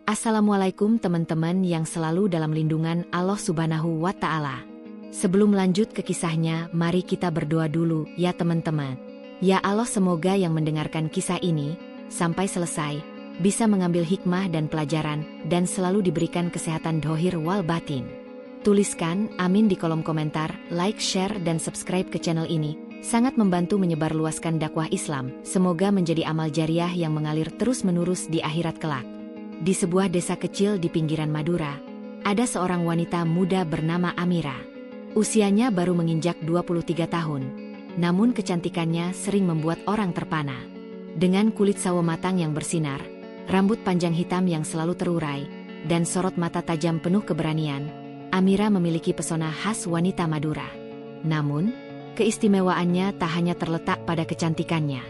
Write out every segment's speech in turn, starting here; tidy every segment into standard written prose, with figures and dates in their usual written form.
Assalamualaikum teman-teman yang selalu dalam lindungan Allah Subhanahu wa Ta'ala. Sebelum lanjut ke kisahnya, mari kita berdoa dulu ya teman-teman. Ya Allah, semoga yang mendengarkan kisah ini sampai selesai bisa mengambil hikmah dan pelajaran dan selalu diberikan kesehatan dohir wal batin. Tuliskan amin di kolom komentar, like, share, dan subscribe ke channel ini. Sangat membantu menyebarluaskan dakwah Islam. Semoga menjadi amal jariah yang mengalir terus-menerus di akhirat kelak. Di sebuah desa kecil di pinggiran Madura, ada seorang wanita muda bernama Amira. Usianya baru menginjak 23 tahun, namun kecantikannya sering membuat orang terpana. Dengan kulit sawo matang yang bersinar, rambut panjang hitam yang selalu terurai, dan sorot mata tajam penuh keberanian, Amira memiliki pesona khas wanita Madura. Namun, keistimewaannya tak hanya terletak pada kecantikannya.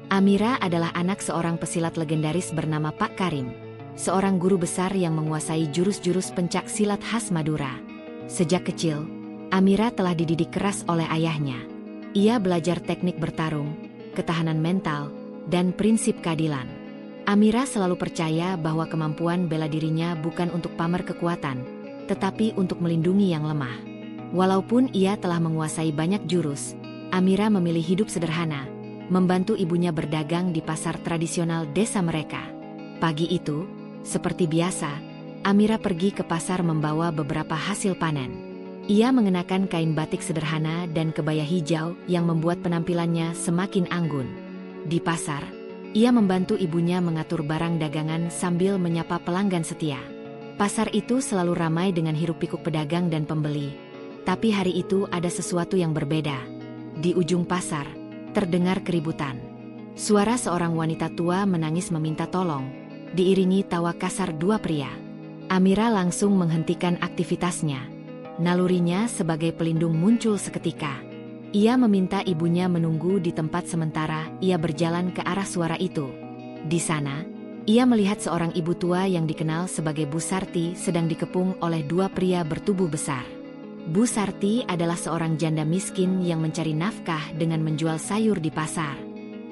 Amira adalah anak seorang pesilat legendaris bernama Pak Karim, seorang guru besar yang menguasai jurus-jurus pencak silat khas Madura. Sejak kecil, Amira telah dididik keras oleh ayahnya. Ia belajar teknik bertarung, ketahanan mental, dan prinsip keadilan. Amira selalu percaya bahwa kemampuan bela dirinya bukan untuk pamer kekuatan, tetapi untuk melindungi yang lemah. Walaupun ia telah menguasai banyak jurus, Amira memilih hidup sederhana, membantu ibunya berdagang di pasar tradisional desa mereka. Pagi itu, seperti biasa, Amira pergi ke pasar membawa beberapa hasil panen. Ia mengenakan kain batik sederhana dan kebaya hijau yang membuat penampilannya semakin anggun. Di pasar, ia membantu ibunya mengatur barang dagangan sambil menyapa pelanggan setia. Pasar itu selalu ramai dengan hiruk-pikuk pedagang dan pembeli. Tapi hari itu ada sesuatu yang berbeda. Di ujung pasar, terdengar keributan. Suara seorang wanita tua menangis meminta tolong, diiringi tawa kasar dua pria. Amira langsung menghentikan aktivitasnya. Nalurinya sebagai pelindung muncul seketika. Ia meminta ibunya menunggu di tempat sementara ia berjalan ke arah suara itu. Di sana, ia melihat seorang ibu tua yang dikenal sebagai Bu Sarti sedang dikepung oleh dua pria bertubuh besar. Bu Sarti adalah seorang janda miskin yang mencari nafkah dengan menjual sayur di pasar.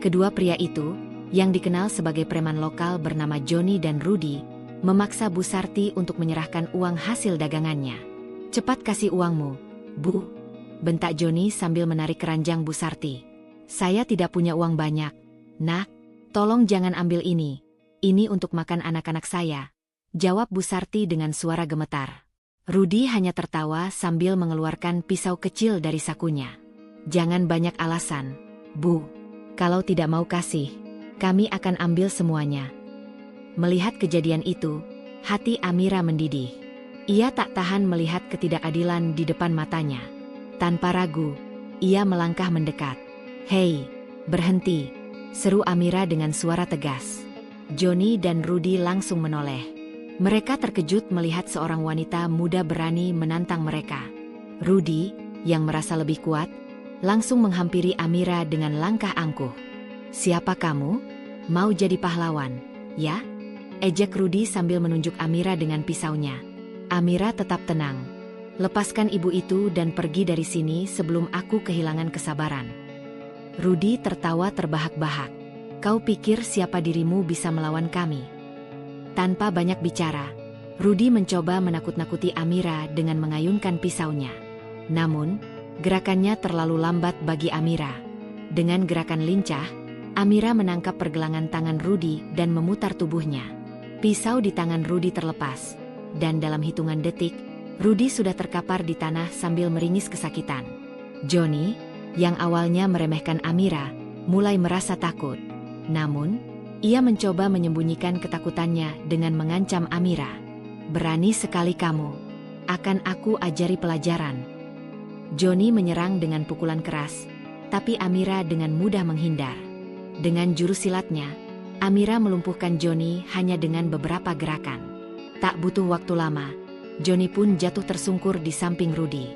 Kedua pria itu, yang dikenal sebagai preman lokal bernama Joni dan Rudi, memaksa Bu Sarti untuk menyerahkan uang hasil dagangannya. "Cepat kasih uangmu, Bu," bentak Joni sambil menarik keranjang Bu Sarti. "Saya tidak punya uang banyak, Nak. Tolong jangan ambil ini. Ini untuk makan anak-anak saya," jawab Bu Sarti dengan suara gemetar. Rudi hanya tertawa sambil mengeluarkan pisau kecil dari sakunya. "Jangan banyak alasan, Bu. Kalau tidak mau kasih, kami akan ambil semuanya." Melihat kejadian itu, hati Amira mendidih. Ia tak tahan melihat ketidakadilan di depan matanya. Tanpa ragu, ia melangkah mendekat. "Hei, berhenti!" seru Amira dengan suara tegas. Joni dan Rudi langsung menoleh. Mereka terkejut melihat seorang wanita muda berani menantang mereka. Rudi, yang merasa lebih kuat, langsung menghampiri Amira dengan langkah angkuh. "Siapa kamu? Mau jadi pahlawan, ya?" ejek Rudi sambil menunjuk Amira dengan pisaunya. Amira tetap tenang. "Lepaskan ibu itu dan pergi dari sini sebelum aku kehilangan kesabaran." Rudi tertawa terbahak-bahak. "Kau pikir siapa dirimu bisa melawan kami?" Tanpa banyak bicara, Rudi mencoba menakut-nakuti Amira dengan mengayunkan pisaunya. Namun, gerakannya terlalu lambat bagi Amira. Dengan gerakan lincah, Amira menangkap pergelangan tangan Rudi dan memutar tubuhnya. Pisau di tangan Rudi terlepas, dan dalam hitungan detik, Rudi sudah terkapar di tanah sambil meringis kesakitan. Joni, yang awalnya meremehkan Amira, mulai merasa takut. Namun, ia mencoba menyembunyikan ketakutannya dengan mengancam Amira. "Berani sekali kamu. Akan aku ajari pelajaran." Joni menyerang dengan pukulan keras, tapi Amira dengan mudah menghindar. Dengan jurus silatnya, Amira melumpuhkan Joni hanya dengan beberapa gerakan. Tak butuh waktu lama, Joni pun jatuh tersungkur di samping Rudi.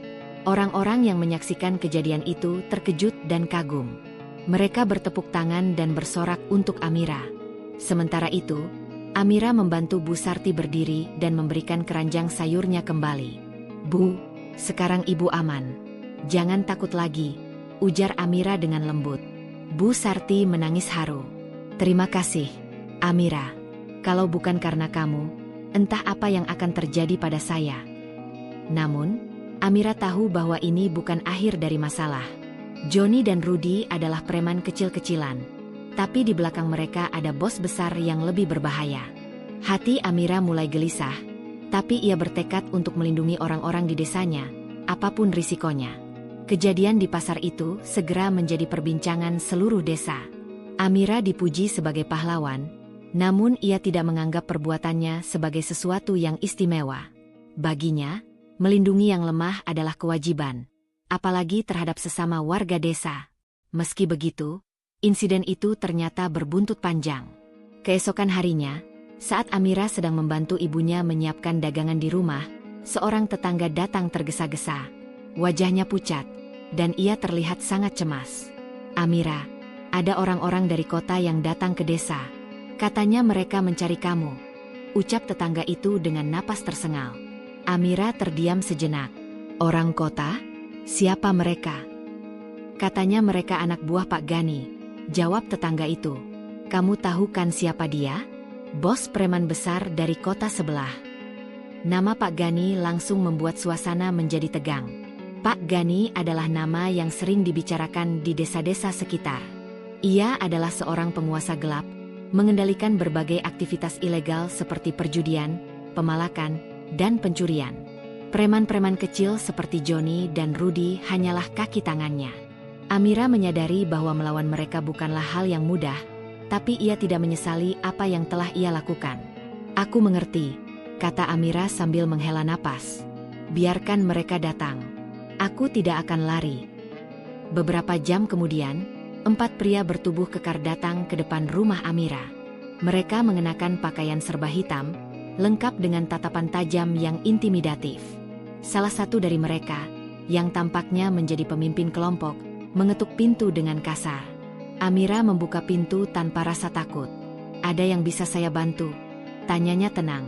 Orang-orang yang menyaksikan kejadian itu terkejut dan kagum. Mereka bertepuk tangan dan bersorak untuk Amira. Sementara itu, Amira membantu Bu Sarti berdiri dan memberikan keranjang sayurnya kembali. "Bu, sekarang ibu aman. Jangan takut lagi," ujar Amira dengan lembut. Bu Sarti menangis haru. "Terima kasih, Amira. Kalau bukan karena kamu, Entah apa yang akan terjadi pada saya. Namun, Amira tahu bahwa ini bukan akhir dari masalah. Johnny dan Rudy adalah preman kecil-kecilan. Tapi di belakang mereka ada bos besar yang lebih berbahaya. Hati Amira mulai gelisah. Tapi ia bertekad untuk melindungi orang-orang di desanya, apapun risikonya. Kejadian di pasar itu segera menjadi perbincangan seluruh desa. Amira dipuji sebagai pahlawan, namun ia tidak menganggap perbuatannya sebagai sesuatu yang istimewa. Baginya, melindungi yang lemah adalah kewajiban, apalagi terhadap sesama warga desa. Meski begitu, insiden itu ternyata berbuntut panjang. Keesokan harinya, saat Amira sedang membantu ibunya menyiapkan dagangan di rumah, seorang tetangga datang tergesa-gesa. Wajahnya pucat, dan ia terlihat sangat cemas. "Amira, ada orang-orang dari kota yang datang ke desa. Katanya mereka mencari kamu," ucap tetangga itu dengan napas tersengal. Amira terdiam sejenak. "Orang kota? Siapa mereka?" "Katanya mereka anak buah Pak Gani," jawab tetangga itu. "Kamu tahu kan siapa dia? Bos preman besar dari kota sebelah." Nama Pak Gani langsung membuat suasana menjadi tegang. Pak Gani adalah nama yang sering dibicarakan di desa-desa sekitar. Ia adalah seorang penguasa gelap, mengendalikan berbagai aktivitas ilegal seperti perjudian, pemalakan, dan pencurian. Preman-preman kecil seperti Johnny dan Rudy hanyalah kaki tangannya. Amira menyadari bahwa melawan mereka bukanlah hal yang mudah, tapi ia tidak menyesali apa yang telah ia lakukan. "Aku mengerti," kata Amira sambil menghela napas. "Biarkan mereka datang. Aku tidak akan lari." Beberapa jam kemudian, 4 pria bertubuh kekar datang ke depan rumah Amira. Mereka mengenakan pakaian serba hitam, lengkap dengan tatapan tajam yang intimidatif. Salah satu dari mereka, yang tampaknya menjadi pemimpin kelompok, mengetuk pintu dengan kasar. Amira membuka pintu tanpa rasa takut. "Ada yang bisa saya bantu?" tanyanya tenang.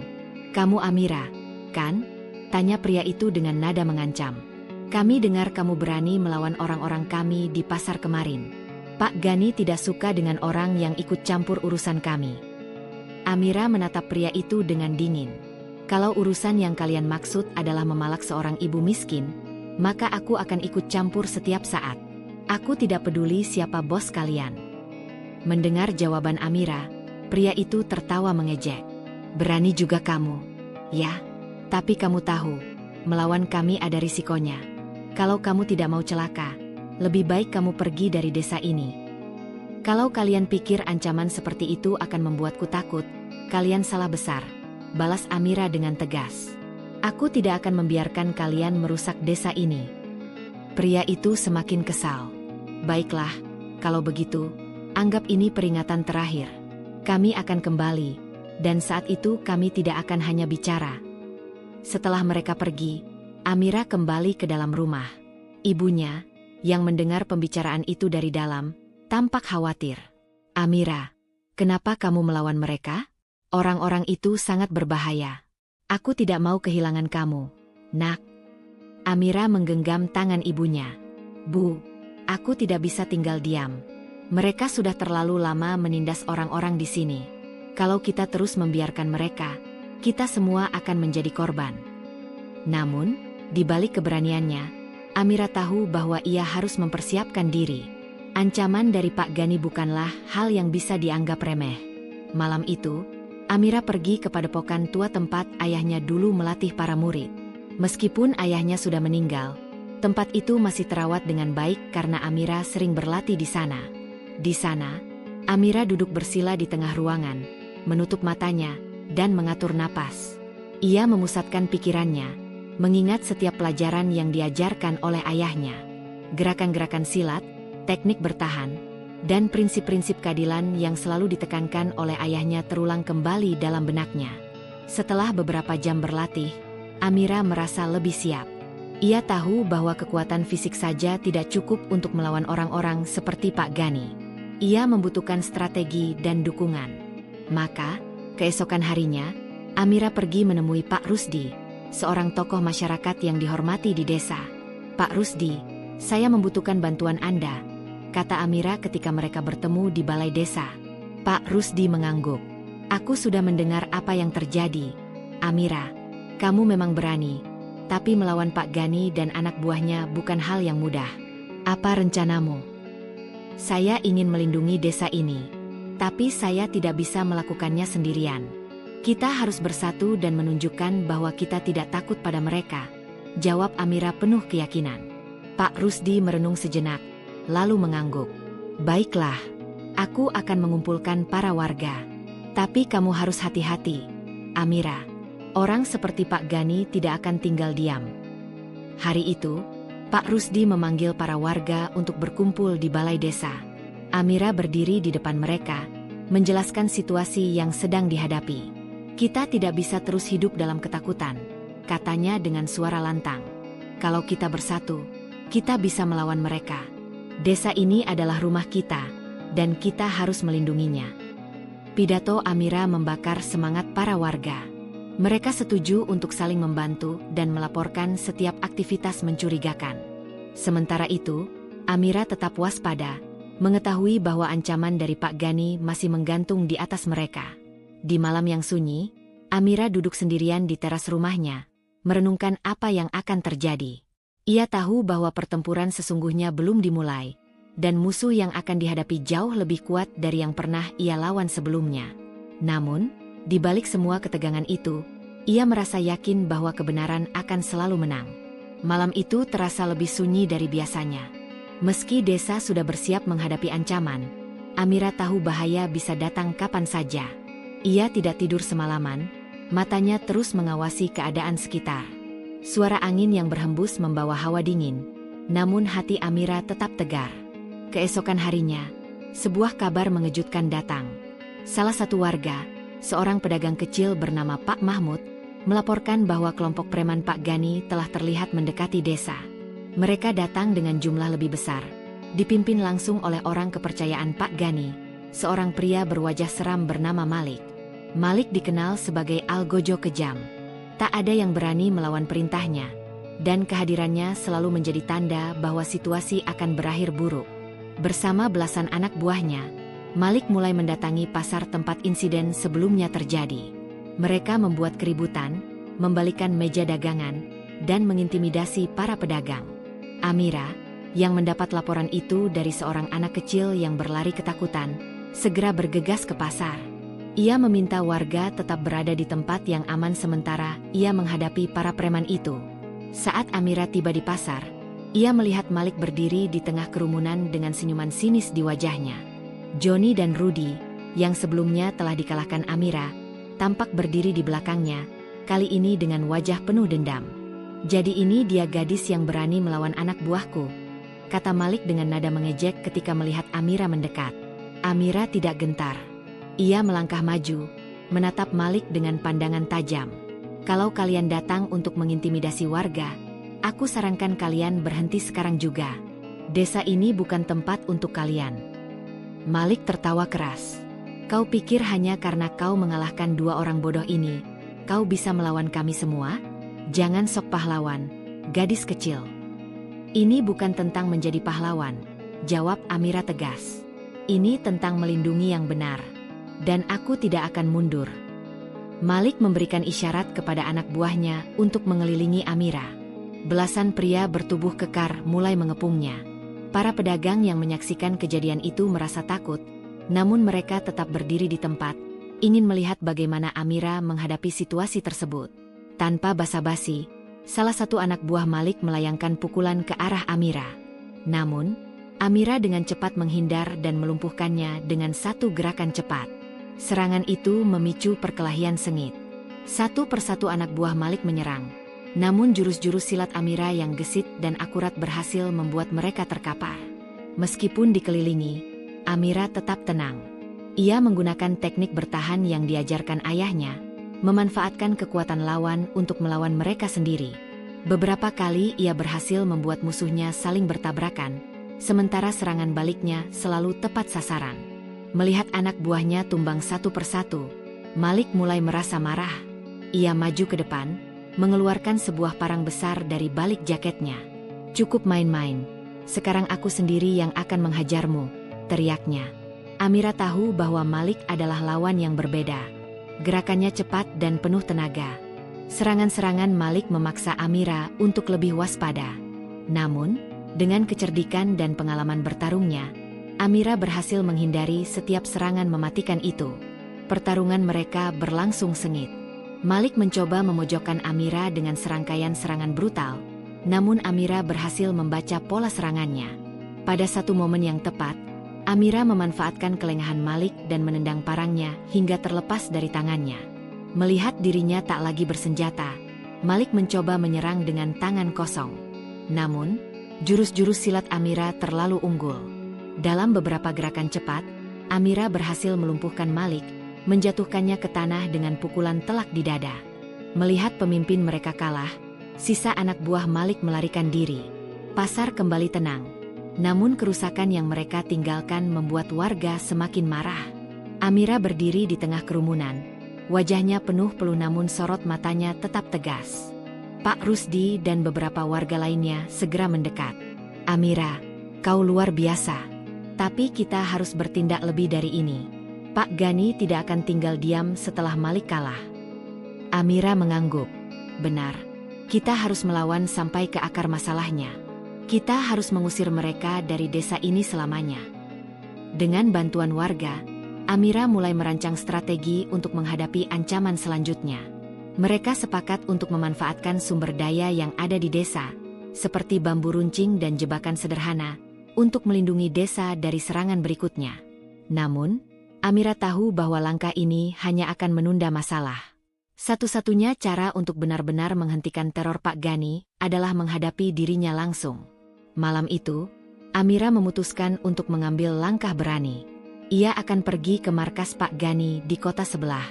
"Kamu Amira, kan?" tanya pria itu dengan nada mengancam. "Kami dengar kamu berani melawan orang-orang kami di pasar kemarin. Pak Gani tidak suka dengan orang yang ikut campur urusan kami." Amira menatap pria itu dengan dingin. "Kalau urusan yang kalian maksud adalah memalak seorang ibu miskin, maka aku akan ikut campur setiap saat. Aku tidak peduli siapa bos kalian." Mendengar jawaban Amira, pria itu tertawa mengejek. "Berani juga kamu? Ya, tapi kamu tahu, melawan kami ada risikonya. Kalau kamu tidak mau celaka, lebih baik kamu pergi dari desa ini." "Kalau kalian pikir ancaman seperti itu akan membuatku takut, kalian salah besar," balas Amira dengan tegas. "Aku tidak akan membiarkan kalian merusak desa ini." Pria itu semakin kesal. "Baiklah, kalau begitu, anggap ini peringatan terakhir. Kami akan kembali, dan saat itu kami tidak akan hanya bicara." Setelah mereka pergi, Amira kembali ke dalam rumah. Ibunya, yang mendengar pembicaraan itu dari dalam, tampak khawatir. "Amira, kenapa kamu melawan mereka? Orang-orang itu sangat berbahaya. Aku tidak mau kehilangan kamu, nak." Amira menggenggam tangan ibunya. "Bu, aku tidak bisa tinggal diam. Mereka sudah terlalu lama menindas orang-orang di sini. Kalau kita terus membiarkan mereka, kita semua akan menjadi korban." Namun, di balik keberaniannya, Amira tahu bahwa ia harus mempersiapkan diri. Ancaman dari Pak Gani bukanlah hal yang bisa dianggap remeh. Malam itu, Amira pergi ke padepokan tua tempat ayahnya dulu melatih para murid. Meskipun ayahnya sudah meninggal, tempat itu masih terawat dengan baik karena Amira sering berlatih di sana. Di sana, Amira duduk bersila di tengah ruangan, menutup matanya, dan mengatur napas. Ia memusatkan pikirannya, mengingat setiap pelajaran yang diajarkan oleh ayahnya. Gerakan-gerakan silat, teknik bertahan, dan prinsip-prinsip keadilan yang selalu ditekankan oleh ayahnya terulang kembali dalam benaknya. Setelah beberapa jam berlatih, Amira merasa lebih siap. Ia tahu bahwa kekuatan fisik saja tidak cukup untuk melawan orang-orang seperti Pak Gani. Ia membutuhkan strategi dan dukungan. Maka, keesokan harinya, Amira pergi menemui Pak Rusdi, seorang tokoh masyarakat yang dihormati di desa. "Pak Rusdi, saya membutuhkan bantuan Anda," kata Amira ketika mereka bertemu di balai desa. Pak Rusdi mengangguk. "Aku sudah mendengar apa yang terjadi. Amira, kamu memang berani, tapi melawan Pak Gani dan anak buahnya bukan hal yang mudah. Apa rencanamu? Saya ingin melindungi desa ini, tapi saya tidak bisa melakukannya sendirian. Kita harus bersatu dan menunjukkan bahwa kita tidak takut pada mereka, jawab Amira penuh keyakinan. Pak Rusdi merenung sejenak, lalu mengangguk. Baiklah, aku akan mengumpulkan para warga. Tapi kamu harus hati-hati, Amira. Orang seperti Pak Gani tidak akan tinggal diam. Hari itu, Pak Rusdi memanggil para warga untuk berkumpul di balai desa. Amira berdiri di depan mereka, menjelaskan situasi yang sedang dihadapi. Kita tidak bisa terus hidup dalam ketakutan, katanya dengan suara lantang. Kalau kita bersatu, kita bisa melawan mereka. Desa ini adalah rumah kita, dan kita harus melindunginya. Pidato Amira membakar semangat para warga. Mereka setuju untuk saling membantu dan melaporkan setiap aktivitas mencurigakan. Sementara itu, Amira tetap waspada, mengetahui bahwa ancaman dari Pak Gani masih menggantung di atas mereka. Di malam yang sunyi, Amira duduk sendirian di teras rumahnya, merenungkan apa yang akan terjadi. Ia tahu bahwa pertempuran sesungguhnya belum dimulai, dan musuh yang akan dihadapi jauh lebih kuat dari yang pernah ia lawan sebelumnya. Namun, di balik semua ketegangan itu, ia merasa yakin bahwa kebenaran akan selalu menang. Malam itu terasa lebih sunyi dari biasanya. Meski desa sudah bersiap menghadapi ancaman, Amira tahu bahaya bisa datang kapan saja. Ia tidak tidur semalaman, matanya terus mengawasi keadaan sekitar. Suara angin yang berhembus membawa hawa dingin, namun hati Amira tetap tegar. Keesokan harinya, sebuah kabar mengejutkan datang. Salah satu warga, seorang pedagang kecil bernama Pak Mahmud, melaporkan bahwa kelompok preman Pak Gani telah terlihat mendekati desa. Mereka datang dengan jumlah lebih besar, dipimpin langsung oleh orang kepercayaan Pak Gani, seorang pria berwajah seram bernama Malik. Malik dikenal sebagai Algojo kejam. Tak ada yang berani melawan perintahnya, dan kehadirannya selalu menjadi tanda bahwa situasi akan berakhir buruk. Bersama belasan anak buahnya, Malik mulai mendatangi pasar tempat insiden sebelumnya terjadi. Mereka membuat keributan, membalikkan meja dagangan, dan mengintimidasi para pedagang. Amira, yang mendapat laporan itu dari seorang anak kecil yang berlari ketakutan, segera bergegas ke pasar. Ia meminta warga tetap berada di tempat yang aman sementara ia menghadapi para preman itu. Saat Amira tiba di pasar, ia melihat Malik berdiri di tengah kerumunan dengan senyuman sinis di wajahnya. Joni dan Rudy, yang sebelumnya telah dikalahkan Amira, tampak berdiri di belakangnya, kali ini dengan wajah penuh dendam. Jadi ini dia gadis yang berani melawan anak buahku, kata Malik dengan nada mengejek ketika melihat Amira mendekat. Amira tidak gentar. Ia melangkah maju, menatap Malik dengan pandangan tajam. Kalau kalian datang untuk mengintimidasi warga, aku sarankan kalian berhenti sekarang juga. Desa ini bukan tempat untuk kalian. Malik tertawa keras. Kau pikir hanya karena kau mengalahkan dua orang bodoh ini, kau bisa melawan kami semua? Jangan sok pahlawan, gadis kecil. Ini bukan tentang menjadi pahlawan, jawab Amira tegas. Ini tentang melindungi yang benar. Dan aku tidak akan mundur. Malik memberikan isyarat kepada anak buahnya untuk mengelilingi Amira. Belasan pria bertubuh kekar mulai mengepungnya. Para pedagang yang menyaksikan kejadian itu merasa takut, namun mereka tetap berdiri di tempat, ingin melihat bagaimana Amira menghadapi situasi tersebut. Tanpa basa-basi, salah satu anak buah Malik melayangkan pukulan ke arah Amira. Namun, Amira dengan cepat menghindar dan melumpuhkannya dengan satu gerakan cepat. Serangan itu memicu perkelahian sengit. Satu persatu anak buah Malik menyerang. Namun jurus-jurus silat Amira yang gesit dan akurat berhasil membuat mereka terkapar. Meskipun dikelilingi, Amira tetap tenang. Ia menggunakan teknik bertahan yang diajarkan ayahnya, memanfaatkan kekuatan lawan untuk melawan mereka sendiri. Beberapa kali ia berhasil membuat musuhnya saling bertabrakan, sementara serangan baliknya selalu tepat sasaran. Melihat anak buahnya tumbang satu persatu, Malik mulai merasa marah. Ia maju ke depan, mengeluarkan sebuah parang besar dari balik jaketnya. Cukup main-main, sekarang aku sendiri yang akan menghajarmu, teriaknya. Amira tahu bahwa Malik adalah lawan yang berbeda. Gerakannya cepat dan penuh tenaga, Serangan-serangan Malik memaksa Amira untuk lebih waspada. Namun, dengan kecerdikan dan pengalaman bertarungnya, Amira berhasil menghindari setiap serangan mematikan itu. Pertarungan mereka berlangsung sengit. Malik mencoba memojokkan Amira dengan serangkaian serangan brutal, namun Amira berhasil membaca pola serangannya. Pada satu momen yang tepat, Amira memanfaatkan kelengahan Malik dan menendang parangnya hingga terlepas dari tangannya. Melihat dirinya tak lagi bersenjata, Malik mencoba menyerang dengan tangan kosong. Namun, jurus-jurus silat Amira terlalu unggul. Dalam beberapa gerakan cepat, Amira berhasil melumpuhkan Malik, menjatuhkannya ke tanah dengan pukulan telak di dada. Melihat pemimpin mereka kalah, sisa anak buah Malik melarikan diri. Pasar kembali tenang. Namun kerusakan yang mereka tinggalkan membuat warga semakin marah. Amira berdiri di tengah kerumunan. Wajahnya penuh peluh namun sorot matanya tetap tegas. Pak Rusdi dan beberapa warga lainnya segera mendekat. Amira, kau luar biasa. Tapi kita harus bertindak lebih dari ini. Pak Gani tidak akan tinggal diam setelah Malik kalah. Amira mengangguk. Benar. Kita harus melawan sampai ke akar masalahnya. Kita harus mengusir mereka dari desa ini selamanya. Dengan bantuan warga, Amira mulai merancang strategi untuk menghadapi ancaman selanjutnya. Mereka sepakat untuk memanfaatkan sumber daya yang ada di desa, seperti bambu runcing dan jebakan sederhana, untuk melindungi desa dari serangan berikutnya. Namun, Amira tahu bahwa langkah ini hanya akan menunda masalah. Satu-satunya cara untuk benar-benar menghentikan teror Pak Gani adalah menghadapi dirinya langsung. Malam itu, Amira memutuskan untuk mengambil langkah berani. Ia akan pergi ke markas Pak Gani di kota sebelah.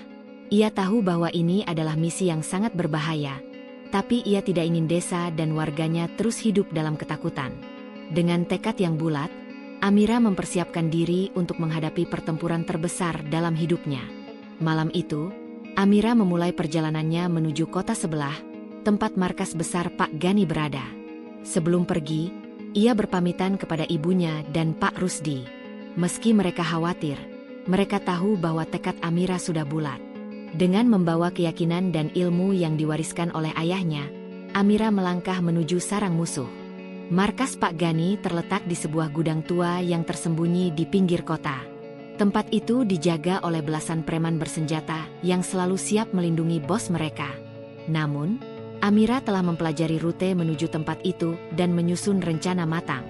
Ia tahu bahwa ini adalah misi yang sangat berbahaya, tapi ia tidak ingin desa dan warganya terus hidup dalam ketakutan. Dengan tekad yang bulat, Amira mempersiapkan diri untuk menghadapi pertempuran terbesar dalam hidupnya. Malam itu, Amira memulai perjalanannya menuju kota sebelah, tempat markas besar Pak Gani berada. Sebelum pergi, ia berpamitan kepada ibunya dan Pak Rusdi. Meski mereka khawatir, mereka tahu bahwa tekad Amira sudah bulat. Dengan membawa keyakinan dan ilmu yang diwariskan oleh ayahnya, Amira melangkah menuju sarang musuh. Markas Pak Gani terletak di sebuah gudang tua yang tersembunyi di pinggir kota. Tempat itu dijaga oleh belasan preman bersenjata yang selalu siap melindungi bos mereka. Namun, Amira telah mempelajari rute menuju tempat itu dan menyusun rencana matang.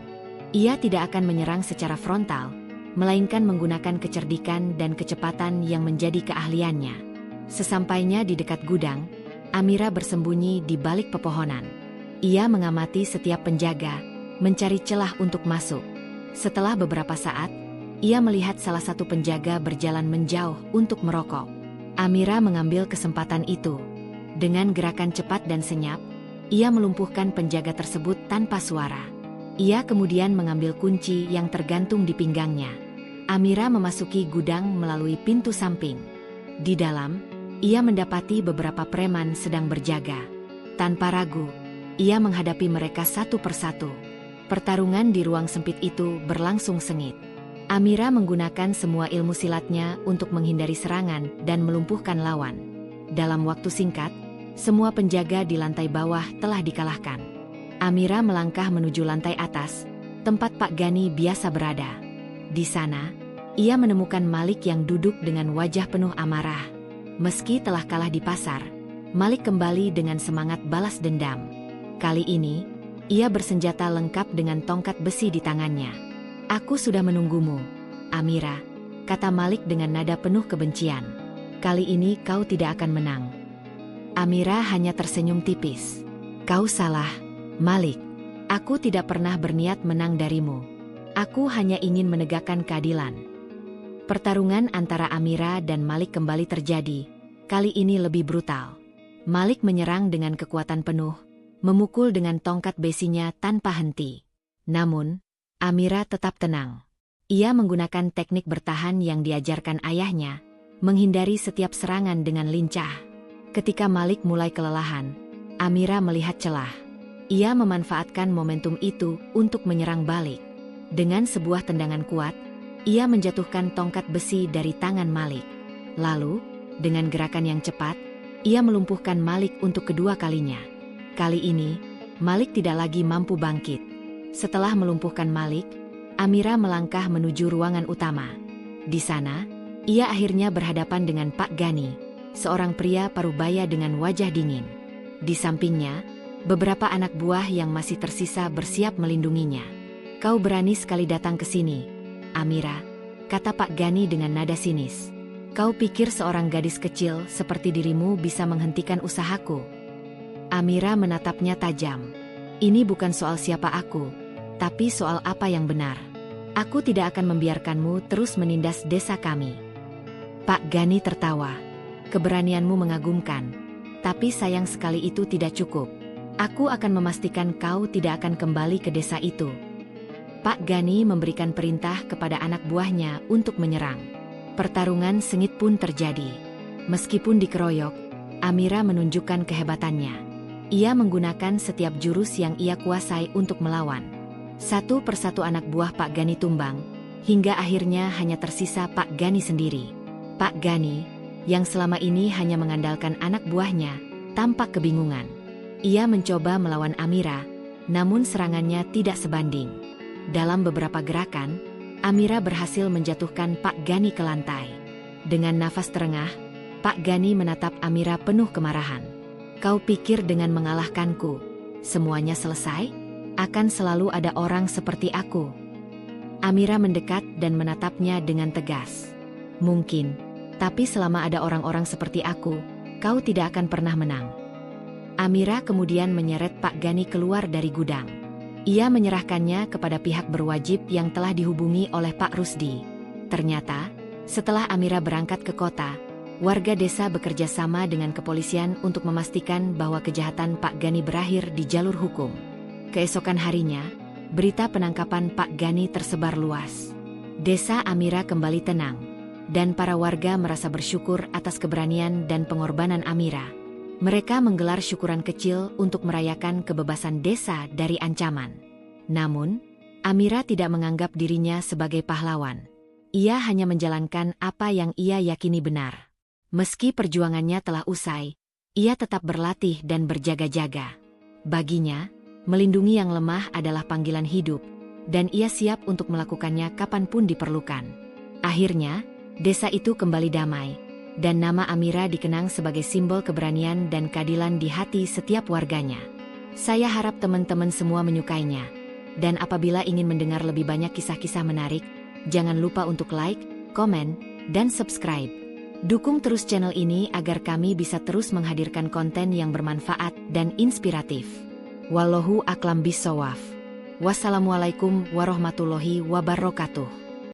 Ia tidak akan menyerang secara frontal, melainkan menggunakan kecerdikan dan kecepatan yang menjadi keahliannya. Sesampainya di dekat gudang, Amira bersembunyi di balik pepohonan. Ia mengamati setiap penjaga, mencari celah untuk masuk. Setelah beberapa saat, ia melihat salah satu penjaga berjalan menjauh untuk merokok. Amira mengambil kesempatan itu. Dengan gerakan cepat dan senyap, ia melumpuhkan penjaga tersebut tanpa suara. Ia kemudian mengambil kunci yang tergantung di pinggangnya. Amira memasuki gudang melalui pintu samping. Di dalam, ia mendapati beberapa preman sedang berjaga. Tanpa ragu, ia menghadapi mereka satu persatu. Pertarungan di ruang sempit itu berlangsung sengit. Amira menggunakan semua ilmu silatnya untuk menghindari serangan dan melumpuhkan lawan. Dalam waktu singkat, semua penjaga di lantai bawah telah dikalahkan. Amira melangkah menuju lantai atas, tempat Pak Gani biasa berada. Di sana, ia menemukan Malik yang duduk dengan wajah penuh amarah. Meski telah kalah di pasar, Malik kembali dengan semangat balas dendam. Kali ini, ia bersenjata lengkap dengan tongkat besi di tangannya. "Aku sudah menunggumu, Amira," kata Malik dengan nada penuh kebencian. "Kali ini kau tidak akan menang." Amira hanya tersenyum tipis. "Kau salah, Malik. Aku tidak pernah berniat menang darimu. Aku hanya ingin menegakkan keadilan." Pertarungan antara Amira dan Malik kembali terjadi, kali ini lebih brutal. Malik menyerang dengan kekuatan penuh, memukul dengan tongkat besinya tanpa henti. Namun, Amira tetap tenang. Ia menggunakan teknik bertahan yang diajarkan ayahnya, menghindari setiap serangan dengan lincah. Ketika Malik mulai kelelahan, Amira melihat celah. Ia memanfaatkan momentum itu untuk menyerang balik. Dengan sebuah tendangan kuat, ia menjatuhkan tongkat besi dari tangan Malik. Lalu, dengan gerakan yang cepat, ia melumpuhkan Malik untuk kedua kalinya. Kali ini, Malik tidak lagi mampu bangkit. Setelah melumpuhkan Malik, Amira melangkah menuju ruangan utama. Di sana, ia akhirnya berhadapan dengan Pak Gani, seorang pria parubaya dengan wajah dingin. Di sampingnya, beberapa anak buah yang masih tersisa bersiap melindunginya. "Kau berani sekali datang ke sini, Amira," kata Pak Gani dengan nada sinis. "Kau pikir seorang gadis kecil seperti dirimu bisa menghentikan usahaku?" Amira menatapnya tajam. "Ini bukan soal siapa aku, tapi soal apa yang benar. Aku tidak akan membiarkanmu terus menindas desa kami." Pak Gani tertawa. "Keberanianmu mengagumkan, tapi sayang sekali itu tidak cukup. Aku akan memastikan kau tidak akan kembali ke desa itu." Pak Gani memberikan perintah kepada anak buahnya untuk menyerang. Pertarungan sengit pun terjadi. Meskipun dikeroyok, Amira menunjukkan kehebatannya. Ia menggunakan setiap jurus yang ia kuasai untuk melawan. Satu persatu anak buah Pak Gani tumbang, hingga akhirnya hanya tersisa Pak Gani sendiri. Pak Gani, yang selama ini hanya mengandalkan anak buahnya, tampak kebingungan. Ia mencoba melawan Amira, namun serangannya tidak sebanding. Dalam beberapa gerakan, Amira berhasil menjatuhkan Pak Gani ke lantai. Dengan nafas terengah, Pak Gani menatap Amira penuh kemarahan. "Kau pikir dengan mengalahkanku, semuanya selesai? Akan selalu ada orang seperti aku." Amira mendekat dan menatapnya dengan tegas. "Mungkin, tapi selama ada orang-orang seperti aku, kau tidak akan pernah menang." Amira kemudian menyeret Pak Gani keluar dari gudang. Ia menyerahkannya kepada pihak berwajib yang telah dihubungi oleh Pak Rusdi. Ternyata, setelah Amira berangkat ke kota, warga desa bekerja sama dengan kepolisian untuk memastikan bahwa kejahatan Pak Gani berakhir di jalur hukum. Keesokan harinya, berita penangkapan Pak Gani tersebar luas. Desa Amira kembali tenang, dan para warga merasa bersyukur atas keberanian dan pengorbanan Amira. Mereka menggelar syukuran kecil untuk merayakan kebebasan desa dari ancaman. Namun, Amira tidak menganggap dirinya sebagai pahlawan. Ia hanya menjalankan apa yang ia yakini benar. Meski perjuangannya telah usai, ia tetap berlatih dan berjaga-jaga. Baginya, melindungi yang lemah adalah panggilan hidup, dan ia siap untuk melakukannya kapanpun diperlukan. Akhirnya, desa itu kembali damai, dan nama Amira dikenang sebagai simbol keberanian dan keadilan di hati setiap warganya. Saya harap teman-teman semua menyukainya. Dan apabila ingin mendengar lebih banyak kisah-kisah menarik, jangan lupa untuk like, komen, dan subscribe. Dukung terus channel ini agar kami bisa terus menghadirkan konten yang bermanfaat dan inspiratif. Wallahu a'lam bishawab. Wassalamualaikum warahmatullahi wabarakatuh.